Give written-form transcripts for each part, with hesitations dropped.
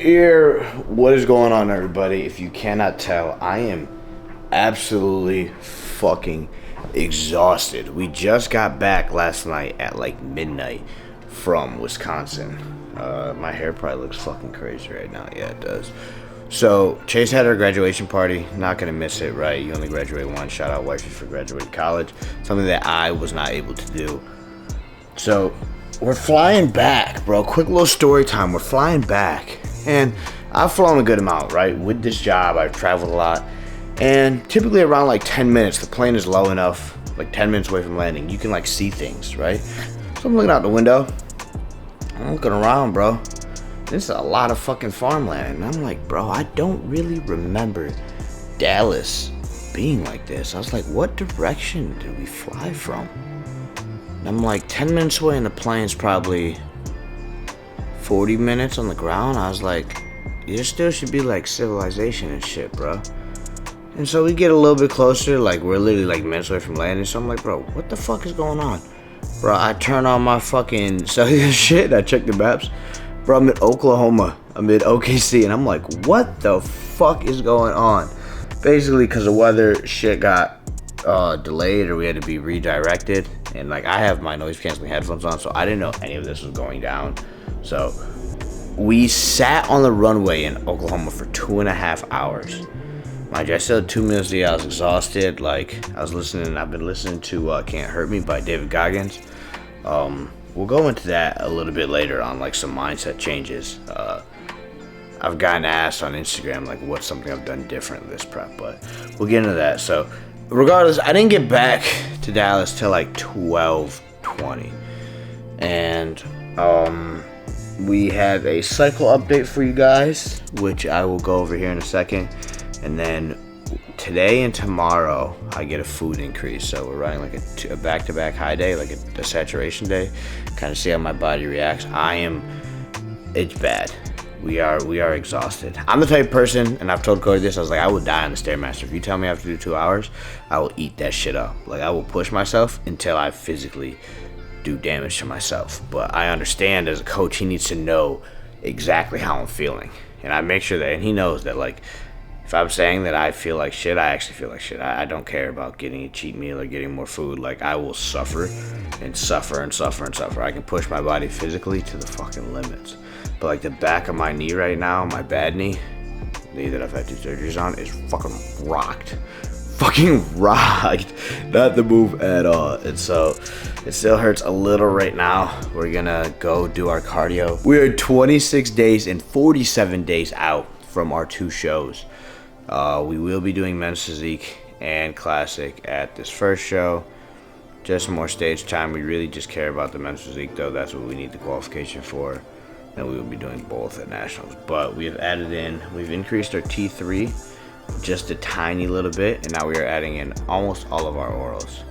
What is going on, everybody? If you cannot tell, I am absolutely fucking exhausted. We just got back last night at like midnight from Wisconsin. My hair probably looks fucking crazy right now. Yeah, it does. So Chase had our graduation party. Not gonna miss it, right? You only graduate once. Shout out wifey for graduating college. Something that I was not able to do. So we're flying back, bro. Quick little story time. We're flying back, and I've flown a good amount, right? With this job, I've traveled a lot, and typically around like 10 minutes, the plane is low enough, like 10 minutes away from landing, you can like see things, right? So I'm looking out the window. I'm looking around, bro. This is a lot of fucking farmland, and I'm like, bro, I don't really remember Dallas being like this. I was like, what direction did we fly from? And I'm like 10 minutes away, and the plane's probably 40 minutes on the ground. I was like, there still should be like civilization and shit, bro. And so we get a little bit closer, like we're literally like minutes away from landing. So I'm like, bro, what the fuck is going on? Bro, I turn on my fucking cellular shit, I check the maps. Bro, I'm in Oklahoma, I'm in OKC, and I'm like, what the fuck is going on? Basically, because the weather shit got delayed, or we had to be redirected. And like, I have my noise canceling headphones on, so I didn't know any of this was going down. So we sat on the runway in Oklahoma for 2.5 hours. Mind you, I still had 2 minutes to eat. I was exhausted. Like, I've been listening to Can't Hurt Me by David Goggins. We'll go into that a little bit later on, like some mindset changes. I've gotten asked on Instagram, like, what's something I've done different this prep, but we'll get into that. So regardless, I didn't get back to Dallas till like 12:20, and we have a cycle update for you guys, which I will go over here in a second. And then today and tomorrow I get a food increase, so we're running like a back-to-back high day, like a saturation day, kind of see how my body reacts. It's bad. We are exhausted. I'm the type of person, and I've told Cody this, I was like, I would die on the Stairmaster. If you tell me I have to do 2 hours, I will eat that shit up. Like, I will push myself until I physically do damage to myself. But I understand, as a coach, he needs to know exactly how I'm feeling. And I make sure that, and he knows that, like, if I'm saying that I feel like shit, I actually feel like shit. I don't care about getting a cheat meal or getting more food. Like, I will suffer and suffer and suffer and suffer. I can push my body physically to the fucking limits. But like, the back of my knee right now, my bad knee that I've had 2 surgeries on, is fucking rocked. Fucking rocked. Not the move at all. And so it still hurts a little right now. We're gonna go do our cardio. We're 26 days and 47 days out from our 2 shows. We will be doing men's physique and classic at this first show. Just more stage time. We really just care about the men's physique, though. That's what we need the qualification for. And we will be doing both at nationals. But we have we've increased our T3 just a tiny little bit, and now we are adding in almost all of our orals.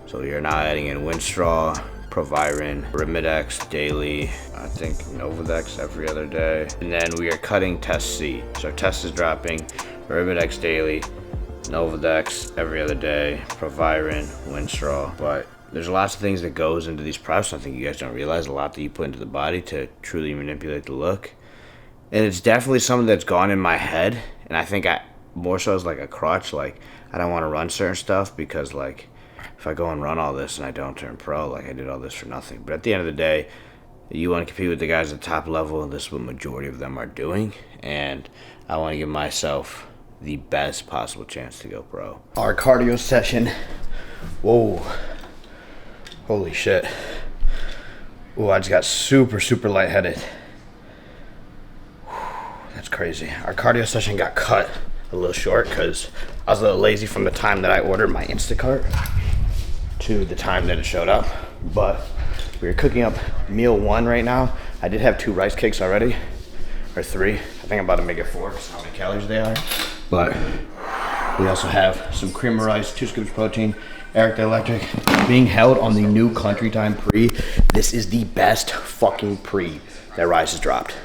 So we are now adding in Winstraw, Proviron, Arimidex daily, I think Novadex every other day. And then we are cutting Test C. So our test is dropping, Arimidex daily, Novadex every other day, Proviron, Winstraw. But there's lots of things that goes into these preps. I think you guys don't realize a lot that you put into the body to truly manipulate the look. And it's definitely something that's gone in my head. And I think more so as like a crutch. Like, I don't want to run certain stuff because, like, if I go and run all this and I don't turn pro, like, I did all this for nothing. But at the end of the day, you want to compete with the guys at the top level, and this is what majority of them are doing. And I want to give myself the best possible chance to go pro. Our cardio session. Whoa. Holy shit. Oh, I just got super lightheaded. That's crazy. Our cardio session got cut a little short because I was a little lazy from the time that I ordered my Instacart to the time that it showed up. But we're cooking up meal 1 right now. I did have 2 rice cakes already, or 3. I think I'm about to make it 4 because how many calories they are. But we also have some cream of rice, 2 scoops of protein, Eric the Electric, being held on the new Country Time pre. This is the best fucking pre that Rise has dropped.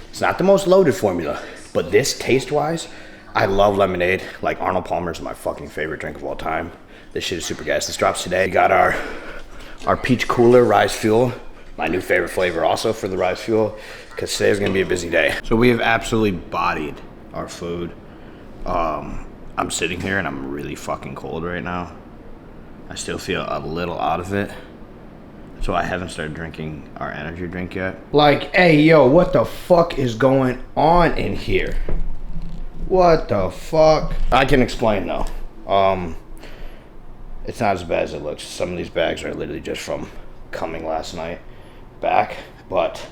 It's not the most loaded formula, but this taste-wise, I love lemonade. Like, Arnold Palmer's my fucking favorite drink of all time. This shit is super gas. This drops today. We got our peach cooler Rise Fuel my new favorite flavor also for the Rise Fuel, because today's gonna be a busy day. So we have absolutely bodied our food. I'm sitting here and I'm really fucking cold right now. I still feel a little out of it. So I haven't started drinking our energy drink yet. Like, hey, yo, what the fuck is going on in here? What the fuck? I can explain though. It's not as bad as it looks. Some of these bags are literally just from coming last night back. But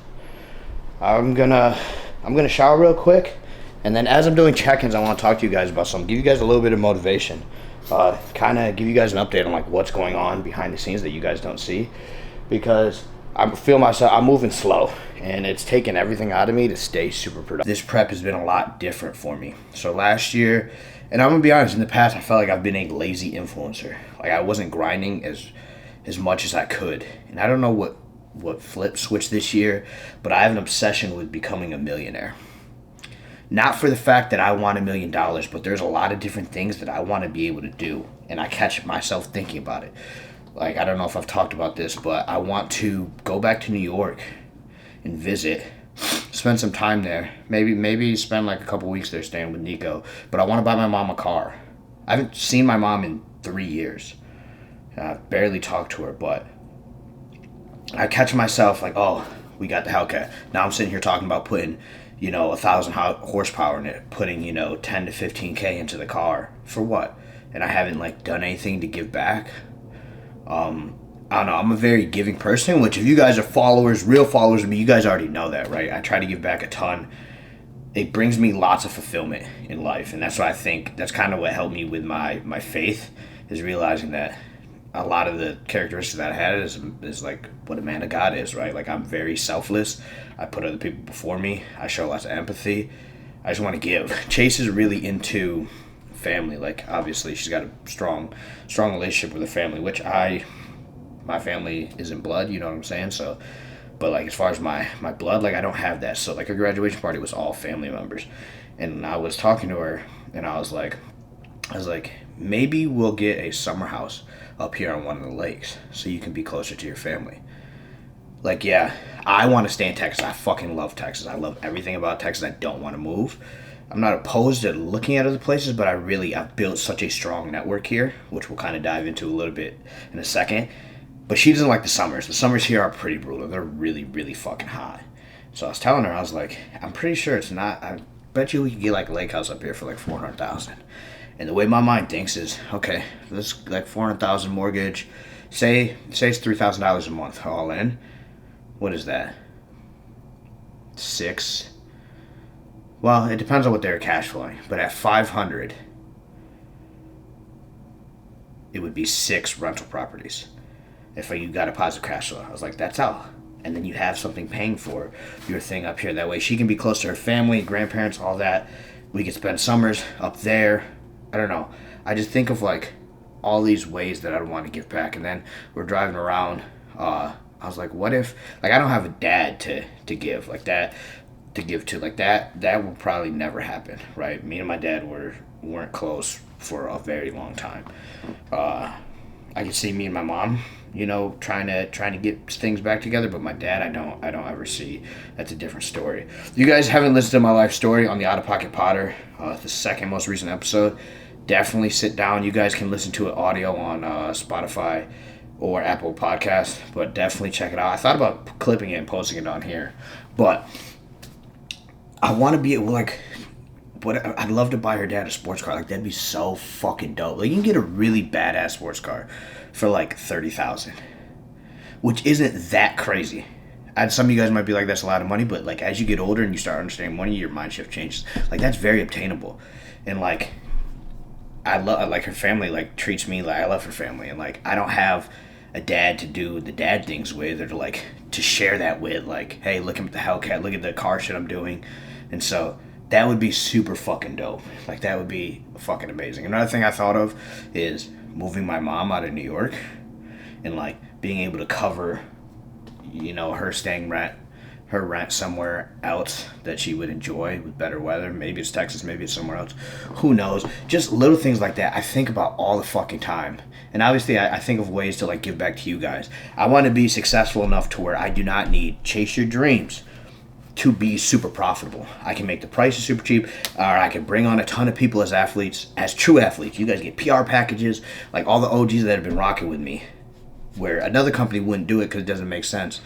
I'm gonna shower real quick. And then as I'm doing check-ins, I want to talk to you guys about something. Give you guys a little bit of motivation. Kind of give you guys an update on like what's going on behind the scenes that you guys don't see. Because I feel myself, I'm moving slow. And it's taken everything out of me to stay super productive. This prep has been a lot different for me. So last year, and I'm going to be honest, in the past, I felt like I've been a lazy influencer. Like I wasn't grinding as much as I could. And I don't know what flip switched this year, but I have an obsession with becoming a millionaire. Not for the fact that I want $1 million, but there's a lot of different things that I want to be able to do. And I catch myself thinking about it. Like, I don't know if I've talked about this, but I want to go back to New York and visit, spend some time there. Maybe spend like a couple weeks there staying with Nico. But I want to buy my mom a car. I haven't seen my mom in 3 years. I've barely talked to her, but I catch myself like, oh, we got the Hellcat. Now I'm sitting here talking about putting 1,000 horsepower in it, putting 10 to 15K into the car. For what? And I haven't like done anything to give back. I don't know, I'm a very giving person, which if you guys are followers, real followers of me, you guys already know that, right? I try to give back a ton. It brings me lots of fulfillment in life, and that's what I think, that's kind of what helped me with my faith, is realizing that a lot of the characteristics that I had is like what a man of God is, right? Like I'm very selfless. I put other people before me. I show lots of empathy. I just want to give. Chase is really into family. Like obviously she's got a strong relationship with her family, which my family isn't blood, you know what I'm saying? So, but like as far as my blood, like I don't have that. So like her graduation party was all family members, and I was talking to her, and I was like, maybe we'll get a summer house up here on one of the lakes so you can be closer to your family. Like, yeah, I want to stay in Texas. I fucking love Texas. I love everything about Texas. I don't want to move. I'm not opposed to looking at other places, but I've built such a strong network here, which we'll kind of dive into a little bit in a second. But she doesn't like the summers. The summers here are pretty brutal. They're really, really fucking hot. So I was telling her, I was like, I'm pretty sure it's not, I bet you we could get like a lake house up here for like $400,000. And the way my mind thinks is, okay, this like $400,000 mortgage, say it's $3,000 a month all in. What is that? 6. Well, it depends on what they're cash flowing, but at 500, it would be 6 rental properties. If you got a positive cash flow, I was like, that's how. And then you have something paying for your thing up here. That way, she can be close to her family, grandparents, all that. We could spend summers up there. I don't know. I just think of like all these ways that I'd want to give back. And then we're driving around. I was like, what if, like, I don't have a dad to give like that, to give to like that. That will probably never happen, right? Me and my dad weren't close for a very long time. I could see me and my mom, trying to get things back together, but my dad, I don't ever see. That's a different story. If you guys haven't listened to my life story on the Out of Pocket Potter, the second most recent episode, definitely sit down. You guys can listen to it audio on Spotify or Apple Podcasts, but definitely check it out. I thought about clipping it and posting it on here, but I want to be like, I'd love to buy her dad a sports car. Like that'd be so fucking dope. Like you can get a really badass sports car for like $30,000, which isn't that crazy. Some of you guys might be like, that's a lot of money, but like as you get older and you start understanding money, your mind shift changes. Like that's very obtainable, and like I love like her family like treats me like I love her family, and like I don't have a dad to do the dad things with, or to share that with. Like, hey, look at the Hellcat, look at the car shit I'm doing, and so that would be super fucking dope. Like that would be fucking amazing. Another thing I thought of is moving my mom out of New York and like being able to cover, her staying rent, her rent somewhere else that she would enjoy with better weather. Maybe it's Texas, maybe it's somewhere else. Who knows? Just little things like that I think about all the fucking time. And obviously I think of ways to like give back to you guys. I want to be successful enough to where I do not need chase your dreams to be super profitable. I can make the prices super cheap, or I can bring on a ton of people as athletes, as true athletes. You guys get PR packages, like all the OGs that have been rocking with me, where another company wouldn't do it because it doesn't make sense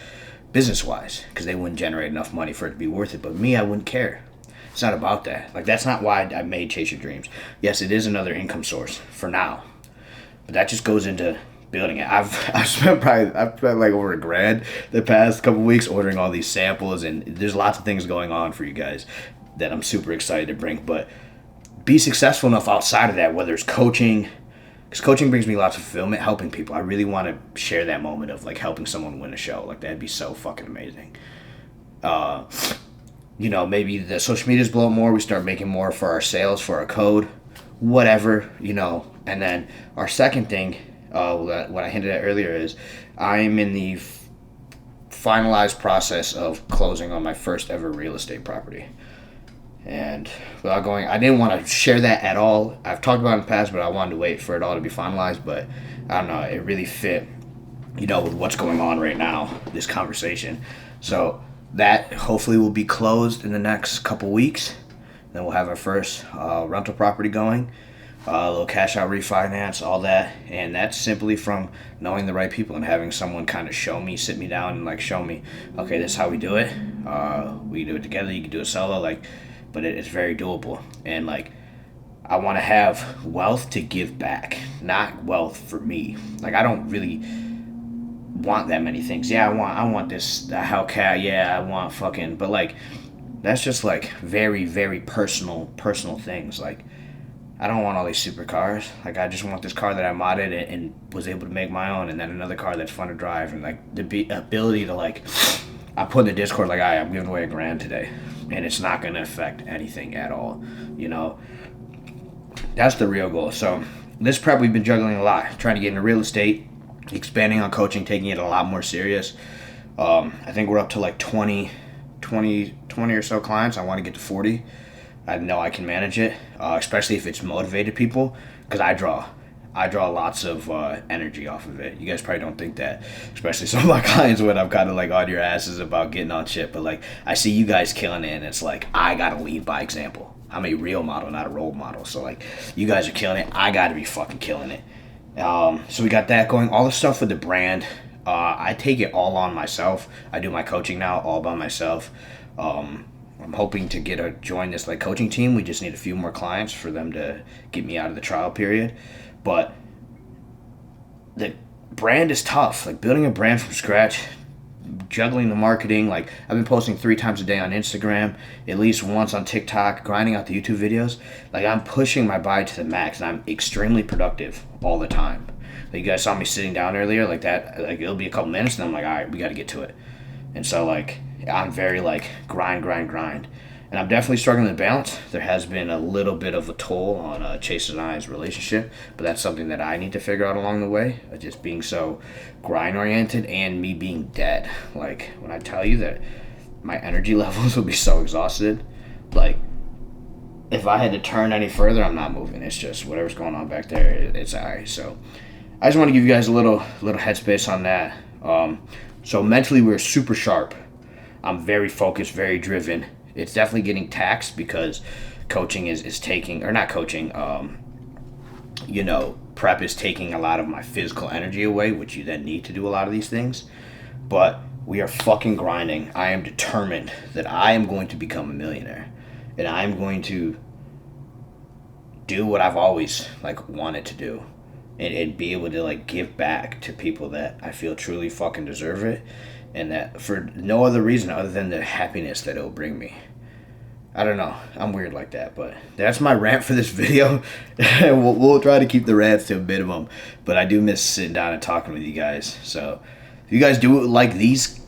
business-wise, because they wouldn't generate enough money for it to be worth it. But me, I wouldn't care. It's not about that. Like, that's not why I made Chase Your Dreams. Yes, it is another income source for now, but that just goes into building it. I've spent like over $1,000 the past couple weeks ordering all these samples, and there's lots of things going on for you guys that I'm super excited to bring. But be successful enough outside of that, whether it's coaching, because coaching brings me lots of fulfillment, helping people. I really want to share that moment of like helping someone win a show. Like, that'd be so fucking amazing. You know, maybe the social media's blow up more, we start making more for our sales, for our code, whatever, you know. And then our second thing, what I hinted at earlier, is I'm in the finalized process of closing on my first ever real estate property. And without going, I didn't want to share that at all. I've talked about it in the past, but I wanted to wait for it all to be finalized. But I don't know, it really fit, you know, with what's going on right now, this conversation. So that hopefully will be closed in the next couple weeks. Then we'll have our first rental property going. A little cash out refinance, all that. And that's simply from knowing the right people and having someone kind of show me, sit me down and like show me, okay, this is how we do it. We can do it together. You can do it solo, like, but it's very doable. And like, I want to have wealth to give back, not wealth for me. Like, I don't really want that many things. Yeah, I want this Hellcat. Yeah, I want fucking, but like, that's just like very, very personal things. Like, I don't want all these supercars. Like, I just want this car that I modded and was able to make my own, and then another car that's fun to drive, and like the ability to like, I put in the Discord like, I'm giving away $1,000 today, and it's not going to affect anything at all, you know. That's the real goal. So this prep, we've been juggling a lot, trying to get into real estate, expanding on coaching, taking it a lot more serious. I think we're up to like 20 or so clients. I want to get to 40. I know I can manage it, especially if it's motivated people, because I draw lots of energy off of it. You guys probably don't think that, especially some of my clients when I'm kind of like on your asses about getting on shit, but like, I see you guys killing it, and it's like, I gotta lead by example. I'm a real model, not a role model. So like, you guys are killing it, I gotta be fucking killing it. So we got that going. All the stuff with the brand, I take it all on myself. I do my coaching now all by myself. I'm hoping to join this like coaching team. We just need a few more clients for them to get me out of the trial period. But the brand is tough. Like, building a brand from scratch, juggling the marketing. Like, I've been posting 3 times a day on Instagram, at least once on TikTok, grinding out the YouTube videos. Like, I'm pushing my body to the max, and I'm extremely productive all the time. Like, you guys saw me sitting down earlier, like that. Like, it'll be a couple minutes, and I'm like, all right, we got to get to it. And so like, I'm very like grind. And I'm definitely struggling to balance. There has been a little bit of a toll on Chase and I's relationship, but that's something that I need to figure out along the way. Just being so grind oriented and me being dead. Like, when I tell you that my energy levels will be so exhausted, like, if I had to turn any further, I'm not moving. It's just whatever's going on back there, it's alright. So I just want to give you guys a little headspace on that. So mentally, we're super sharp. I'm very focused, very driven. It's definitely getting taxed because coaching is taking, or not coaching, you know, prep is taking a lot of my physical energy away, which you then need to do a lot of these things. But we are fucking grinding. I am determined that I am going to become a millionaire, and I am going to do what I've always like wanted to do, and be able to like give back to people that I feel truly fucking deserve it. And that for no other reason other than the happiness that it'll bring me. I don't know. I'm weird like that, but that's my rant for this video. we'll try to keep the rants to a minimum, but I do miss sitting down and talking with you guys. So if you guys do like these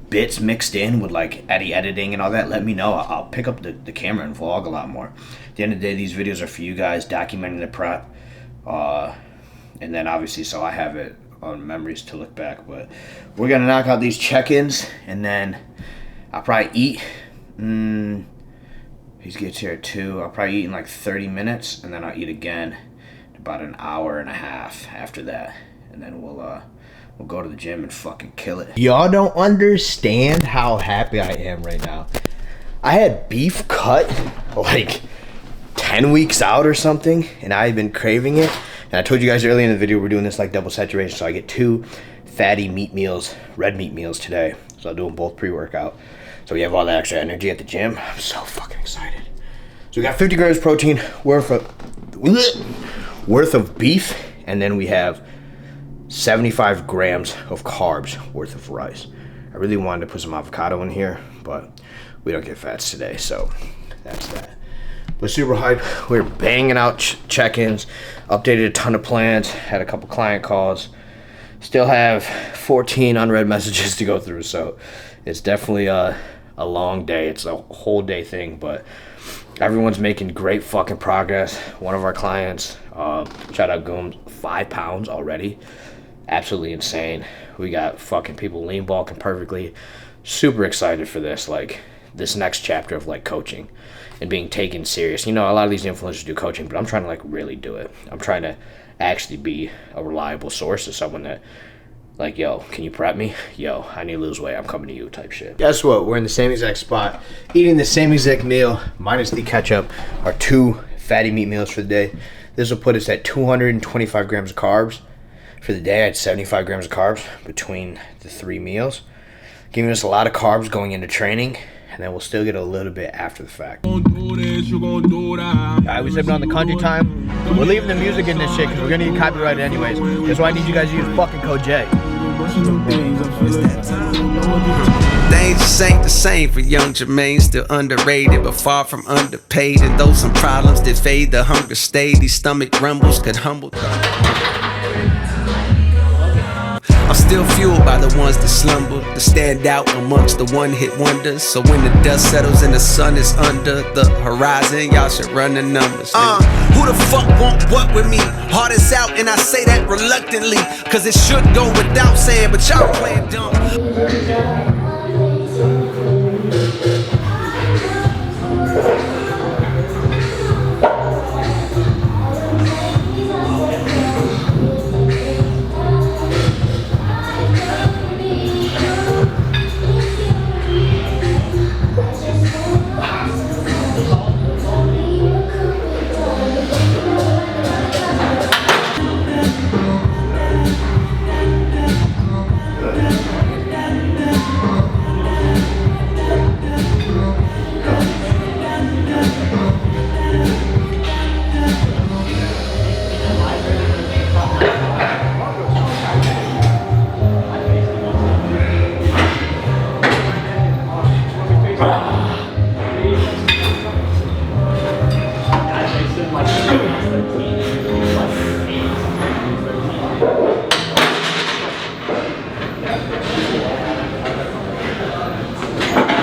bits mixed in with like editing and all that, let me know. I'll pick up the camera and vlog a lot more. At the end of the day, these videos are for you guys, documenting the prep. And then obviously, so I have it on memories to look back. But we're gonna knock out these check-ins, and then I'll probably eat. He gets here at 2. I'll probably eat in like 30 minutes, and then I'll eat again in about an hour and a half after that, and then we'll go to the gym and fucking kill it. Y'all don't understand how happy I am right now. I had beef cut like 10 weeks out or something, and I've been craving it. And I told you guys earlier in the video we're doing this like double saturation, so I get 2 fatty meat meals, red meat meals today. So I'll do them both pre-workout. So we have all that extra energy at the gym. I'm so fucking excited. So we got 50 grams protein worth of beef, and then we have 75 grams of carbs worth of rice. I really wanted to put some avocado in here, but we don't get fats today, so that's that. But super hype. We're banging out check-ins, updated a ton of plans, had a couple client calls, still have 14 unread messages to go through, so it's definitely a long day. It's a whole day thing, but everyone's making great fucking progress. One of our clients, shout out Gooms, 5 pounds already. Absolutely insane. We got fucking people lean bulking perfectly. Super excited for this, like this next chapter of like coaching and being taken serious. You know, a lot of these influencers do coaching, but I'm trying to like really do it. I'm trying to actually be a reliable source of someone that like, yo, can you prep me? Yo, I need to lose weight. I'm coming to you type shit. Guess what? We're in the same exact spot, eating the same exact meal, minus the ketchup, our 2 fatty meat meals for the day. This will put us at 225 grams of carbs. For the day, I had 75 grams of carbs between the 3 meals, giving us a lot of carbs going into training, and then we'll still get a little bit after the fact. Alright, we sipping on the country time. We're leaving the music in this shit because we're gonna get copyrighted anyways. That's why I need you guys to use fucking code J. Things just ain't the same for young Jermaine, still underrated but far from underpaid. And though some problems did fade, the hunger stayed. These stomach rumbles could humble. I'm still fueled by the ones that slumber, that stand out amongst the one-hit wonders. So when the dust settles and the sun is under the horizon, y'all should run the numbers. Who the fuck want what with me? Heart is out and I say that reluctantly, cause it should go without saying, but y'all playing dumb.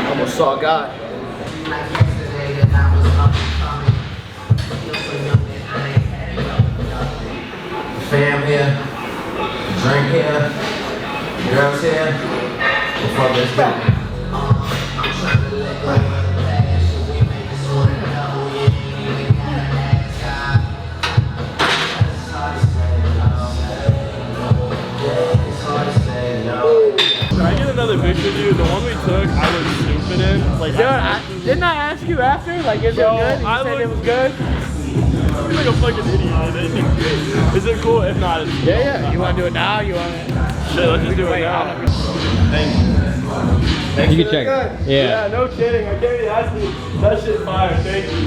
Almost saw God. Fam here, drink here, girls here, before this go. Can I get another picture of you? The one we took, I was stupid in. Like, Didn't I ask you after? Like, is it good? And you said it was good? I feel like a fucking idiot. Is it cool? If not, it's cool. Yeah. You want to do it now? You want to? Shit, let's just do it now. Thank you. You can check it. Yeah, no kidding. I can't even ask you. That shit's fire. Thank you.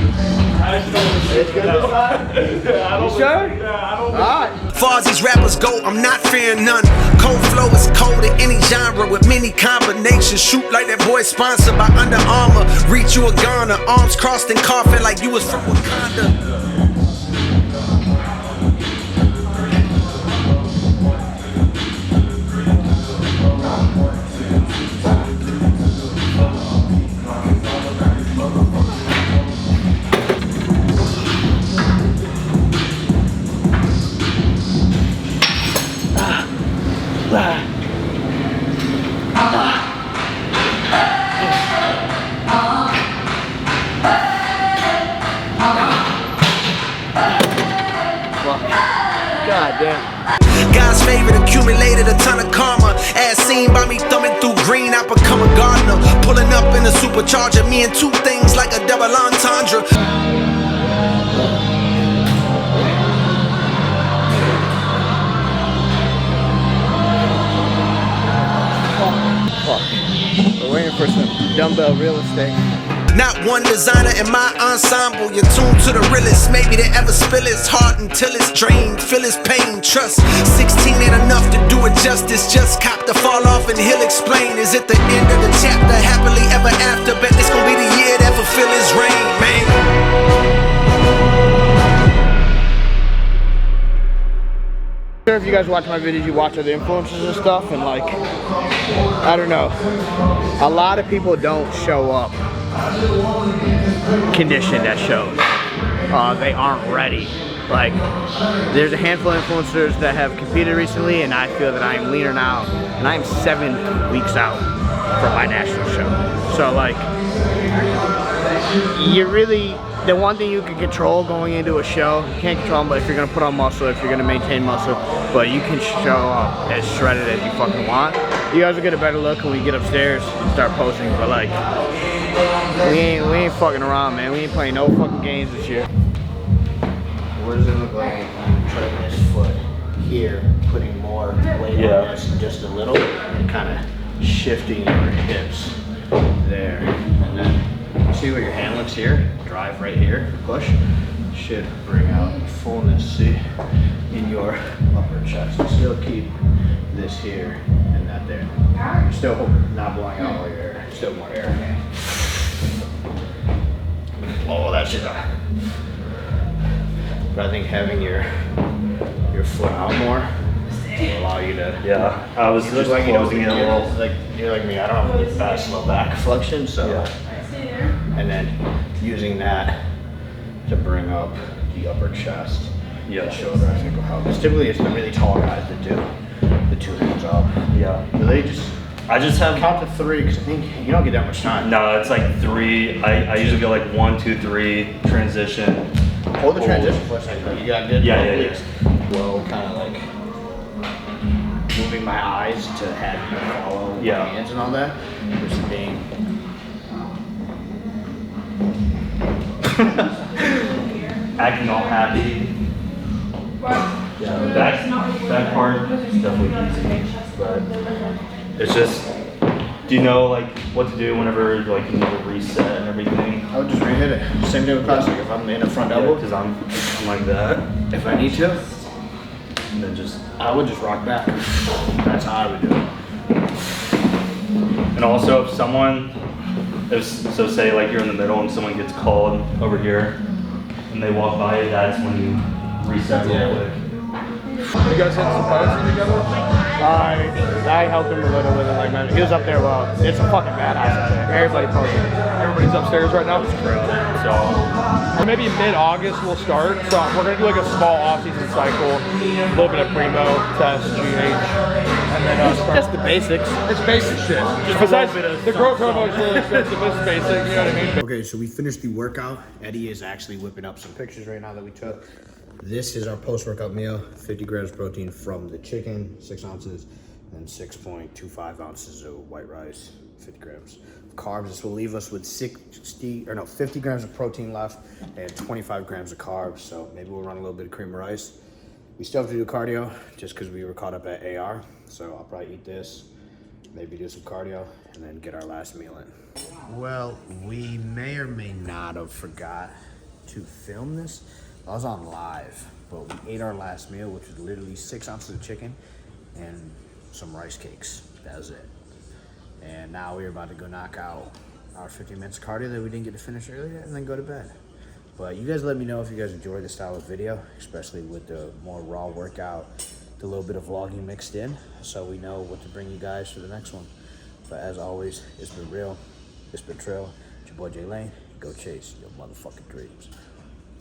I just don't want to say it's good this time. Yeah, I don't. Sure? Yeah, I don't. Alright. Far as these rappers go, I'm not fearing none. Cold flow is cold in any genre with many combinations. Shoot like that boy sponsored by Under Armour. Reach you a Ghana, arms crossed and coughing like you was from Wakanda. goddamn. God's favorite accumulated a ton of karma. As seen by me thumbing through green, I become a gardener. Pulling up in a supercharger, me and two things like a double entendre. We're waiting for some dumbbell real estate. Not one designer in my ensemble. You're tuned to the realest. Maybe they ever spill its heart until it's drained. Feel his pain, trust. 16 ain't enough to do it justice. Just cop the fall off and he'll explain. Is it the end of the chapter? Happily ever after. Bet this gon' be the year that fulfill his reign, man. If you guys watch my videos, you watch other influencers and stuff, and like, I don't know, a lot of people don't show up conditioned at shows. They aren't ready. Like, there's a handful of influencers that have competed recently, and I feel that I am leaner now, and I am 7 weeks out from my national show. So like, you really, the one thing you can control going into a show, you can't control them, but if you're gonna put on muscle, if you're gonna maintain muscle, but you can show up as shredded as you fucking want. You guys will get a better look when we get upstairs and start posting, but like, we ain't fucking around, man. We ain't playing no fucking games this year. What does it look like I'm putting this foot here, putting more weight on this just a little, and kind of shifting your hips there, and then see where your hand looks here, drive right here, push, should bring out fullness, see, in your upper chest. Still keep this here and that there. You're still not blowing out all your air, still more air. Oh, that shit. But I think having your foot out more will allow you to. Yeah, I was just like, closing it a little. Like you're like me. I don't have the best low back flexion, so. Yeah. And then using that to bring up the upper chest, Yeah. the shoulder, I think will help. It's typically it's the really tall guys that do the 2 hands up. Yeah. Really just. I just have. Count to 3 because I think you don't get that much time. No, it's like 3. I usually go like 1, 2, 3 transition. Hold the transition for a second. You got good. Yeah. Well, kind of like moving my eyes to have you follow my hands and all that. Versus being. Acting all happy. Yeah, that part is definitely easy, but it's just. Do you know like what to do whenever like you need to reset and everything? I would just re-hit it. Same thing with classic. If I'm in a front elbow, Because I'm like that. if I need to, And then just. I would just rock back. That's how I would do it. And also if someone, so say like you're in the middle and someone gets called over here and they walk by you, that's when you reset real quick. You guys had some poetry together? I helped him a little with it, like, man, he was up there. Well, it's a fucking badass up there. Everybody posted. Everybody's upstairs right now. So Maybe mid-August we'll start. So we're gonna do like a small off-season cycle, a little bit of primo, test, GH, and then start. Just the basics. It's basic shit. Besides, the growth hormone is really expensive. It's basic, you know what I mean? Okay, so we finished the workout. Eddie is actually whipping up some pictures right now that we took. This is our post-workout meal. 50 grams of protein from the chicken, 6 ounces, and 6.25 ounces of white rice, 50 grams of carbs. This will leave us with 50 grams of protein left and 25 grams of carbs. So maybe we'll run a little bit of cream of rice. We still have to do cardio just because we were caught up at AR. So I'll probably eat this, maybe do some cardio, and then get our last meal in. Well, we may or may not have forgot to film this. I was on live, but we ate our last meal, which was literally 6 ounces of chicken and some rice cakes. That was it. And now we're about to go knock out our 15 minutes of cardio that we didn't get to finish earlier and then go to bed. But you guys let me know if you guys enjoy this style of video, especially with the more raw workout, the little bit of vlogging mixed in, so we know what to bring you guys for the next one. But as always, it's been real, it's been Trill, it's your boy Jay Lane. Go chase your motherfucking dreams.